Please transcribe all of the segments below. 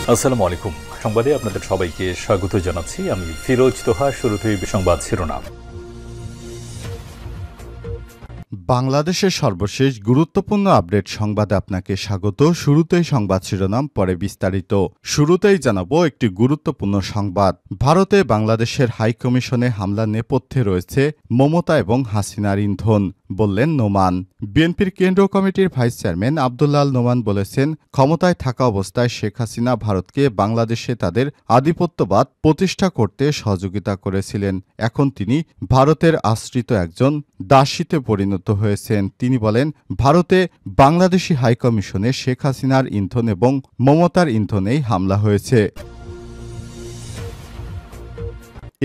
আসসালামু আলাইকুম। সংবাদে আপনাদের সবাইকে স্বাগত জানাচ্ছি। আমি ফিরোজ তোহা। শুরুতেই সংবাদ শিরোনাম। বাংলাদেশের সর্বশেষ গুরুত্বপূর্ণ আপডেট সংবাদে আপনাকে স্বাগত। শুরুতেই সংবাদ শিরোনাম, পরে বিস্তারিত। শুরুতেই জানাবো একটি গুরুত্বপূর্ণ সংবাদ। ভারতে বাংলাদেশের হাইকমিশনে হামলার নেপথ্যে রয়েছে মমতা এবং হাসিনার ইন্ধন, বললেন নোমান। বিএনপির কেন্দ্রীয় কমিটির ভাইস চেয়ারম্যান আব্দুল্লাহ আল নোমান বলেছেন, ক্ষমতায় থাকা অবস্থায় শেখ হাসিনা ভারতকে বাংলাদেশে তাদের আধিপত্যবাদ প্রতিষ্ঠা করতে সহযোগিতা করেছিলেন। এখন তিনি ভারতের আশ্রিত একজন দাসীতে পরিণত হয়েছেন। তিনি বলেন, ভারতে বাংলাদেশি হাইকমিশনে শেখ হাসিনার ইন্ধন এবং মমতার ইন্ধনেই হামলা হয়েছে।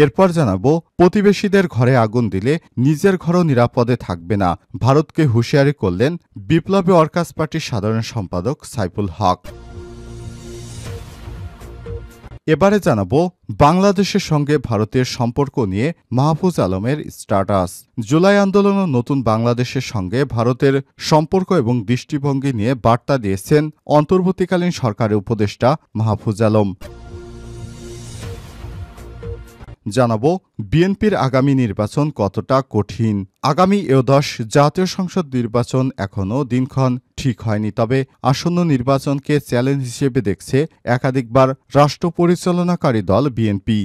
এরপর জানাবো, প্রতিবেশীদের ঘরে আগুন দিলে নিজের ঘরও নিরাপদে থাকবে না, ভারতকে হুঁশিয়ারি করলেন বিপ্লবী ওয়ার্কার্স পার্টির সাধারণ সম্পাদক সাইফুল হক। এবারে জানাবো, বাংলাদেশের সঙ্গে ভারতের সম্পর্ক নিয়ে মাহফুজ আলমের স্ট্যাটাস। জুলাই আন্দোলন ও নতুন বাংলাদেশের সঙ্গে ভারতের সম্পর্ক এবং দৃষ্টিভঙ্গি নিয়ে বার্তা দিয়েছেন অন্তর্বর্তীকালীন সরকারের উপদেষ্টা মাহফুজ আলম। জানাবো, বিএনপির আগামী নির্বাচন কতটা কঠিন। আগামী একাদশ জাতীয় সংসদ নির্বাচন এখনও দিনক্ষণ ঠিক হয়নি, তবে আসন্ন নির্বাচনকে চ্যালেঞ্জ হিসেবে দেখছে একাধিকবার রাষ্ট্র পরিচালনাকারী দল বিএনপি।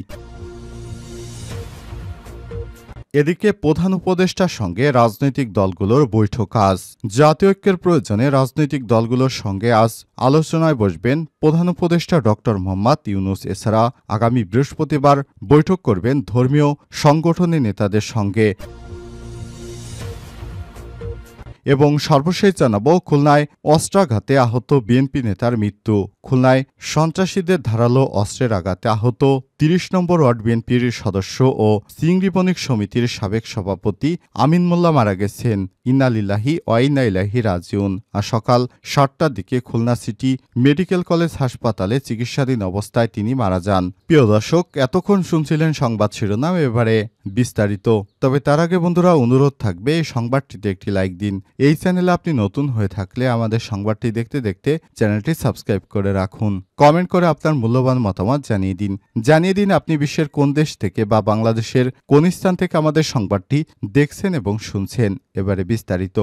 এদিকে প্রধান উপদেষ্টার সঙ্গে রাজনৈতিক দলগুলোর বৈঠক আজ। জাতীয় ঐক্যের প্রয়োজনে রাজনৈতিক দলগুলোর সঙ্গে আজ আলোচনায় বসবেন প্রধান উপদেষ্টা ডক্টর মোহাম্মদ ইউনূস। এছাড়া আগামী বৃহস্পতিবার বৈঠক করবেন ধর্মীয় সংগঠনের নেতাদের সঙ্গে। এবং সর্বশেষ জানাবো, খুলনায় অস্ত্রাঘাতে আহত বিএনপি নেতার মৃত্যু। খুলনায় সন্ত্রাসীদের ধারালো অস্ত্রের আঘাতে আহত ৩০ নম্বর ওয়ার্ড বিএনপির সদস্য ও চিংড়ি বণিক সমিতির সাবেক সভাপতি আমিন মোল্লা মারা গেছেন। ইন্না লিল্লাহি ওয়া ইন্না ইলাইহি রাজিউন। আর সকাল ৭টার দিকে খুলনা সিটি মেডিকেল কলেজ হাসপাতালে চিকিৎসাধীন অবস্থায় তিনি মারা যান। প্রিয় দর্শক, এতক্ষণ শুনছিলেন সংবাদ শিরোনাম, এবারে বিস্তারিত। তবে তার আগে বন্ধুরা, অনুরোধ থাকবে এই সংবাদটিতে একটি লাইক দিন। এই চ্যানেলে আপনি নতুন হয়ে থাকলে আমাদের সংবাদটি দেখতে দেখতে চ্যানেলটি সাবস্ক্রাইব করে রাখুন। কমেন্ট করে আপনার মূল্যবান মতামত জানিয়ে দিন আপনি বিশ্বের কোন দেশ থেকে বা বাংলাদেশের কোন স্থান থেকে আমাদের সংবাদটি দেখছেন এবং শুনছেন। এবারে বিস্তারিত।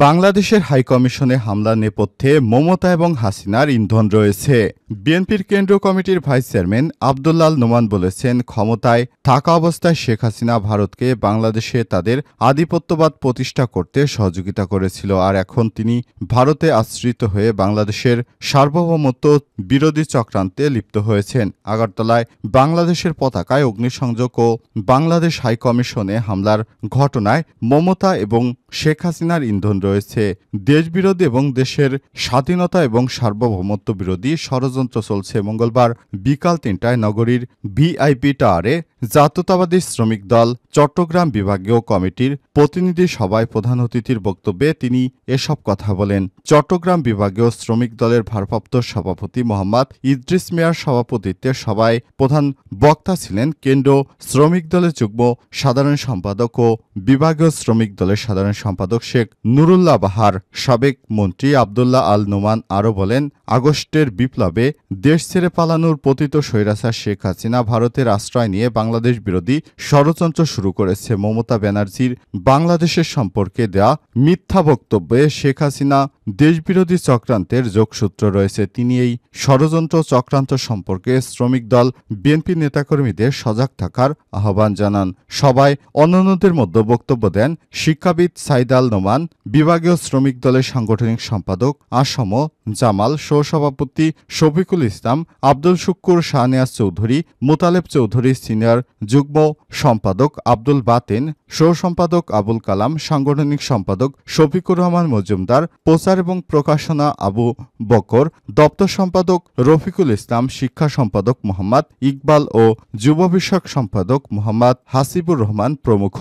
বাংলাদেশের হাইকমিশনে হামলার নেপথ্যে মমতা এবং হাসিনার ইন্ধন রয়েছে। বিএনপির কেন্দ্রীয় কমিটির ভাইস চেয়ারম্যান আব্দুল্লাহ আল নোমান বলেছেন, ক্ষমতায় থাকা অবস্থায় শেখ হাসিনা ভারতকে বাংলাদেশে তাদের আধিপত্যবাদ প্রতিষ্ঠা করতে সহযোগিতা করেছিল, আর এখন তিনি ভারতে আশ্রিত হয়ে বাংলাদেশের সার্বভৌমত্ব বিরোধী চক্রান্তে লিপ্ত হয়েছেন। আগরতলায় বাংলাদেশের পতাকায় অগ্নিসংযোগ ও বাংলাদেশ হাইকমিশনে হামলার ঘটনায় মমতা এবং শেখ হাসিনার ইন্ধন রয়েছে। দেশবিরোধী এবং দেশের স্বাধীনতা এবং সার্বভৌমত্ব বিরোধী ষড়যন্ত্র চলছে। মঙ্গলবার বিকাল ৩টায় নগরীর ভিআইপি টাওয়ারে জাতীয়তাবাদী শ্রমিক দল চট্টগ্রাম বিভাগীয় কমিটির প্রতিনিধি সভায় প্রধান অতিথির বক্তব্যে তিনি এসব কথা বলেন। চট্টগ্রাম বিভাগীয় শ্রমিক দলের ভারপ্রাপ্ত সভাপতি মোহাম্মদ ইদ্রিস মিয়ার সভাপতিত্বে সভায় প্রধান বক্তা ছিলেন কেন্দ্র শ্রমিক দলের যুগ্ম সাধারণ সম্পাদক ও বিভাগীয় শ্রমিক দলের সাধারণ সম্পাদক শেখ নুরুল্লাহ বাহার। সাবেক মন্ত্রী আব্দুল্লাহ আল নোমান আরও বলেন, আগস্টের বিপ্লবে দেশ ছেড়ে পালানোর পতিত স্বৈরাচার শেখ হাসিনা ভারতের আশ্রয় নিয়ে বাংলাদেশ বিরোধী ষড়যন্ত্র শুরু করেছে। মমতা ব্যানার্জির বাংলাদেশের সম্পর্কে দেয়া মিথ্যা বক্তব্যে শেখ হাসিনা দেশবিরোধী চক্রান্তের যোগসূত্র রয়েছে। তিনি এই ষড়যন্ত্র চক্রান্ত সম্পর্কে শ্রমিক দল বিএনপি নেতাকর্মীদের সজাগ থাকার আহ্বান জানান। সবাই অন্যান্যদের মধ্যে বক্তব্য দেন শিক্ষাবিদ সাইদ আল নোমান, বিভাগীয় শ্রমিক দলের সাংগঠনিক সম্পাদক আসম জামাল, সহসভাপতি শফিকুল ইসলাম, আব্দুল শুক্কুর, শাহনেয়াজ চৌধুরী, মুতালেব চৌধুরী, সিনিয়র যুগ্ম সম্পাদক আব্দুল বাতেন, সহ সম্পাদক আবুল কালাম, সাংগঠনিক সম্পাদক শফিকুর রহমান মজুমদার, প্রচার এবং প্রকাশনা আবু বকর, দপ্তর সম্পাদক রফিকুল ইসলাম, শিক্ষা সম্পাদক মোহাম্মদ ইকবাল ও যুব বিষয়ক সম্পাদক মোহাম্মদ হাসিবুর রহমান প্রমুখ।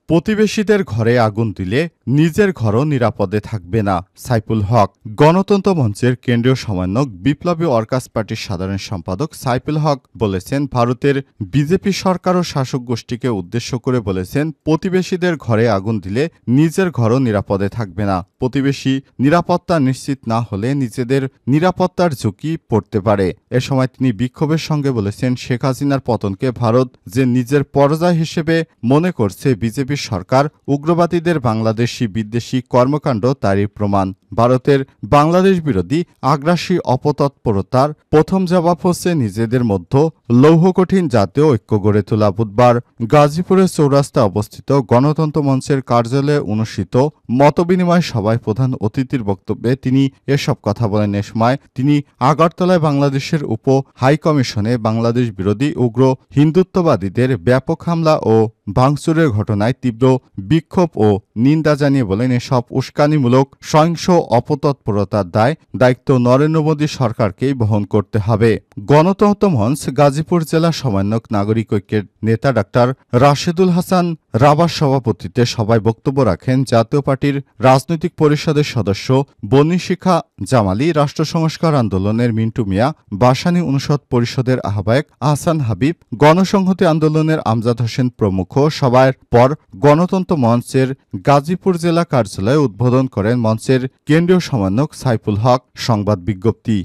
প্রতিবেশীদের ঘরে আগুন দিলে নিজের ঘরও নিরাপদে থাকবে না। সাইফুল হক। গণতন্ত্র মঞ্চের কেন্দ্রীয় সমন্বয়ক বিপ্লবী ওয়ার্কার্স পার্টির সাধারণ সম্পাদক সাইফুল হক বলেছেন, ভারতের বিজেপি সরকার ও শাসক গোষ্ঠীকে উদ্দেশ্য করে বলেছেন, প্রতিবেশীদের ঘরে আগুন দিলে নিজের ঘরও নিরাপদে থাকবে না। প্রতিবেশী নিরাপত্তা নিশ্চিত না হলে নিজেদের নিরাপত্তার ঝুঁকি পড়তে পারে। এ সময় তিনি বিক্ষোভের সঙ্গে বলেছেন, শেখ হাসিনার পতনকে ভারত যে নিজের পরাজয় হিসেবে মনে করছে, বিজেপির সরকার উগ্রবাদীদের বাংলাদেশি বিদ্বেষী কর্মকাণ্ড তারই প্রমাণ। ভারতের বাংলাদেশ বিরোধী আগ্রাসী অপতৎপরতার প্রথম জবাব হচ্ছে নিজেদের মধ্যে লৌহকঠিন জাতীয় ঐক্য গড়ে তোলা। বুধবার গাজীপুরের চৌরাস্তায় অবস্থিত গণতন্ত্র মঞ্চের কার্যালয়ে অনুষ্ঠিত মতবিনিময় সভায় প্রধান অতিথির বক্তব্যে তিনি এসব কথা বলেন। এ সময় তিনি আগরতলায় বাংলাদেশের উপ হাইকমিশনে বাংলাদেশ বিরোধী উগ্র হিন্দুত্ববাদীদের ব্যাপক হামলা ও ভাঙচুরের ঘটনায় তীব্র বিক্ষোভ ও নিন্দা জানিয়ে বলেন, এসব উস্কানিমূলক সহিংস অপতৎপরতার দায়িত্ব নরেন্দ্র মোদী সরকারকেই বহন করতে হবে। গণতন্ত্র মঞ্চ গাজীপুর জেলা সমন্বয়ক নাগরিক ঐক্যের নেতা ডাক্তার রাশেদুল হাসান রাবার সভাপতিত্বে সভায় বক্তব্য রাখেন জাতীয় পার্টির রাজনৈতিক পরিষদের সদস্য বনি শিখা জামালি, রাষ্ট্র সংস্কার আন্দোলনের মিন্টু মিয়া, বাসানী অনুষদ পরিষদের আহ্বায়ক আহসান হাবিব, গণসংহতি আন্দোলনের আমজাদ হোসেন প্রমুখ। সভার পর গণতন্ত্র মঞ্চের গাজীপুর জেলা কার্যালয়ে উদ্বোধন করেন মঞ্চের কেন্দ্রীয় সমন্বয়ক সাইফুল হক। সংবাদ বিজ্ঞপ্তি।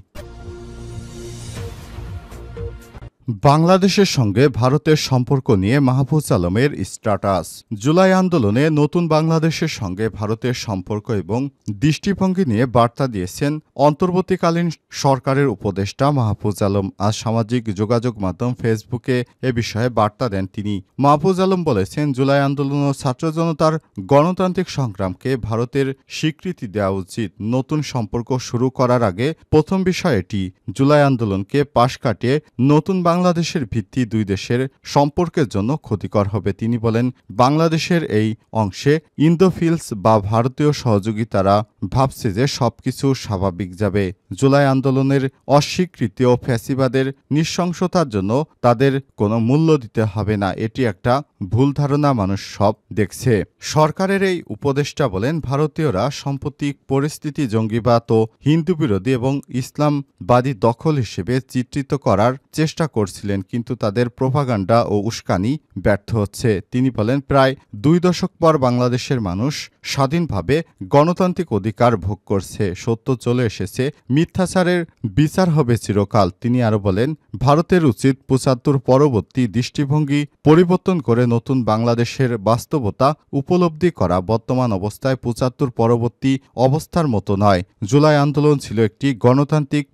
বাংলাদেশের সঙ্গে ভারতের সম্পর্ক নিয়ে মাহফুজ আলমের স্ট্যাটাস। জুলাই আন্দোলনে নতুন বাংলাদেশের সঙ্গে ভারতের সম্পর্ক এবং দৃষ্টিভঙ্গি নিয়ে বার্তা দিয়েছেন অন্তর্বর্তীকালীন সরকারের উপদেষ্টা মাহফুজ আলম। আজ সামাজিক যোগাযোগ মাধ্যম ফেসবুকে এ বিষয়ে বার্তা দেন তিনি। মাহফুজ আলম বলেছেন, জুলাই আন্দোলন ও ছাত্র জনতার গণতান্ত্রিক সংগ্রামকে ভারতের স্বীকৃতি দেওয়া উচিত। নতুন সম্পর্ক শুরু করার আগে প্রথম বিষয় এটি, জুলাই আন্দোলনকে পাশ কাটিয়ে নতুন বাংলাদেশের ভিত্তি দুই দেশের সম্পর্কের জন্য ক্ষতিকর হবে। তিনি বলেন, বাংলাদেশের এই অংশে ইন্দোফিলস বা ভারতীয় সহযোগিতারা ভাবছে যে সবকিছু স্বাভাবিক যাবে। জুলাই আন্দোলনের অস্বীকৃতি ও ফ্যাসিবাদের নৃশংসতার জন্য তাদের কোনো মূল্য দিতে হবে না, এটি একটা ভুল ধারণা মানুষ সব দেখছে। সরকারের এই উপদেষ্টা বলেন, ভারতীয়রা সাম্প্রতিক পরিস্থিতি জঙ্গিবাদ ও হিন্দু বিরোধী এবং ইসলামবাদী দখল হিসেবে চিত্রিত করার চেষ্টা করছিলেন, কিন্তু তাদের প্রোপাগান্ডা ও উস্কানি ব্যর্থ হচ্ছে। তিনি বলেন, প্রায় 2 দশক পর বাংলাদেশের মানুষ স্বাধীনভাবে গণতান্ত্রিক অধিকার ভোগ করছে। সত্য চলে এসেছে, মিথ্যাচারের বিচার হবে চিরকাল। তিনি আরো বলেন, ভারতের উচিত 75 পরবর্তী দৃষ্টিভঙ্গি পরিবর্তন করে নতুন বাংলাদেশের বাস্তবতা উপলব্ধি করা। বর্তমান অবস্থায় 75 পরবর্তী অবস্থার মতো নয়। জুলাই আন্দোলন ছিল একটি গণতান্ত্রিক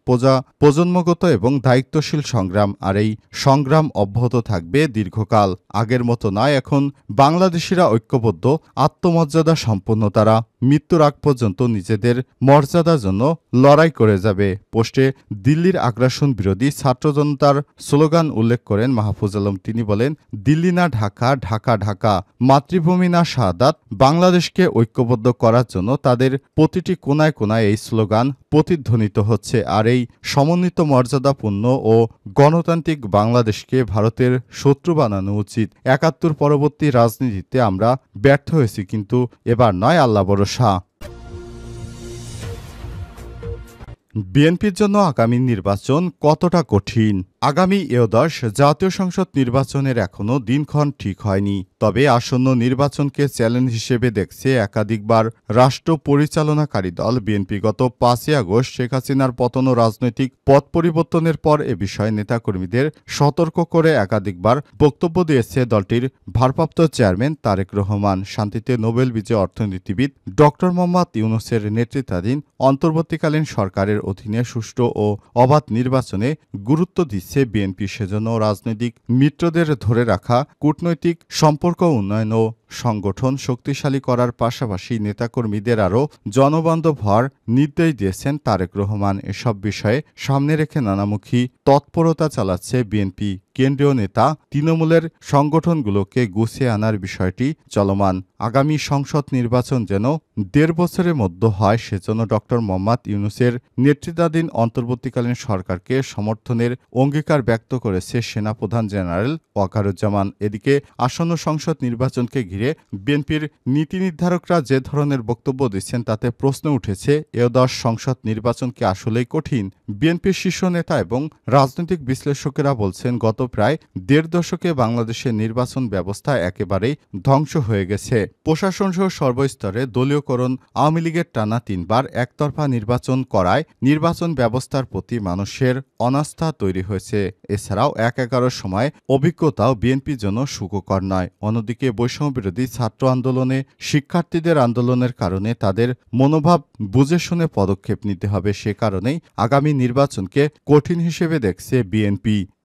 প্রজন্মগত এবং দায়িত্বশীল সংগ্রাম, আর এই সংগ্রাম অব্যাহত থাকবে দীর্ঘকাল। আগের মতো নয়। এখন বাংলাদেশিরা ঐক্যবদ্ধ, আত্মমর্যাদা সম্পন্ন। তারা মৃত্যুর আগ পর্যন্ত নিজেদের মর্যাদার জন্য লড়াই করে যাবে। পোস্টে দিল্লির আগ্রাসন বিরোধী ছাত্র জনতার স্লোগান উল্লেখ করেন মাহফুজ আলম। তিনি বলেন, দিল্লি না ঢাকা, ঢাকা ঢাকা, মাতৃভূমি না শাহাদাত। বাংলাদেশকে ঐক্যবদ্ধ করার জন্য তাদের প্রতিটি কোনায় কোনায় এই স্লোগান প্রতিধ্বনিত হচ্ছে। আর এই সমন্বিত মর্যাদাপূর্ণ ও গণতান্ত্রিক বাংলাদেশকে ভারতের শত্রু বানানো উচিত। 71 পরবর্তী রাজনীতিতে আমরা ব্যর্থ হয়েছি, কিন্তু এবার নয়, আল্লাহ ভরসা। বিএনপির জন্য আগামী নির্বাচন কতটা কঠিন? আগামী একাদশ জাতীয় সংসদ নির্বাচনের এখনও দিনক্ষণ ঠিক হয়নি। তবে আসন্ন নির্বাচনকে চ্যালেঞ্জ হিসেবে দেখছে একাধিকবার রাষ্ট্র পরিচালনাকারী দল বিএনপি। গত 5 আগস্ট শেখ হাসিনার পতন ও রাজনৈতিক পথ পরিবর্তনের পর এ বিষয়ে নেতাকর্মীদের সতর্ক করে একাধিকবার বক্তব্য দিয়েছে দলটির ভারপ্রাপ্ত চেয়ারম্যান তারেক রহমান। শান্তিতে নোবেল বিজয়ী অর্থনীতিবিদ ড. মোহাম্মদ ইউনূসের নেতৃত্বাধীন অন্তর্বর্তীকালীন সরকারের অধীনে সুষ্ঠু ও অবাধ নির্বাচনে গুরুত্ব দিচ্ছে বিএনপি। সেজন্য রাজনৈতিক মিত্রদের ধরে রাখা, কূটনৈতিক সম্পর্ক উন্নয়ন ও সংগঠন শক্তিশালী করার পাশাপাশি নেতাকর্মীদের আরও জনবান্ধব হওয়ার নির্দেশ দিয়েছেন তারেক রহমান। এসব বিষয়ে সামনে রেখে নানামুখী তৎপরতা চালাচ্ছে বিএনপি। কেন্দ্রীয় নেতা তৃণমূলের সংগঠনগুলোকে গুছিয়ে আনার বিষয়টি চলমান। আগামী সংসদ নির্বাচন যেন 1.5 বছরের মধ্যে হয়, সেজন্য ড. মোহাম্মদ ইউনূসের নেতৃত্বাধীন অন্তর্বর্তীকালীন সরকারকে সমর্থনের অঙ্গীকার ব্যক্ত করেছে সেনাপ্রধান জেনারেল ওয়াকারুজ্জামান। এদিকে আসন্ন সংসদ নির্বাচনকে ঘিরে ঘিরে বিএনপির নীতি নির্ধারকরা যে ধরনের বক্তব্য দিচ্ছেন তাতে প্রশ্ন উঠেছে একাদশ সংসদ নির্বাচন কি আসলেই কঠিন। বিএনপির শীর্ষ নেতা এবং রাজনৈতিক বিশ্লেষকেরা বলছেন গত প্রায় দেড় দশকে বাংলাদেশের নির্বাচন ব্যবস্থা একেবারেই ধ্বংস হয়ে গেছে। প্রশাসনসহ সর্বস্তরে দলীয়করণ, আওয়ামী লীগের টানা 3 বার একতরফা নির্বাচন করায় নির্বাচন ব্যবস্থার প্রতি মানুষের অনাস্থা তৈরি হয়েছে। এছাড়াও ১/১১ সময় অভিজ্ঞতাও বিএনপির জন্য সুখকর নয়। অন্যদিকে বৈষম্যবিরোধী ছাত্র আন্দোলনে শিক্ষার্থীদের আন্দোলনের কারণে তাদের মনোভাব বুঝে শুনে পদক্ষেপ নিতে হবে। সে কারণেই আগামী নির্বাচনকে কঠিন হিসেবে দেখছে বিএনপি।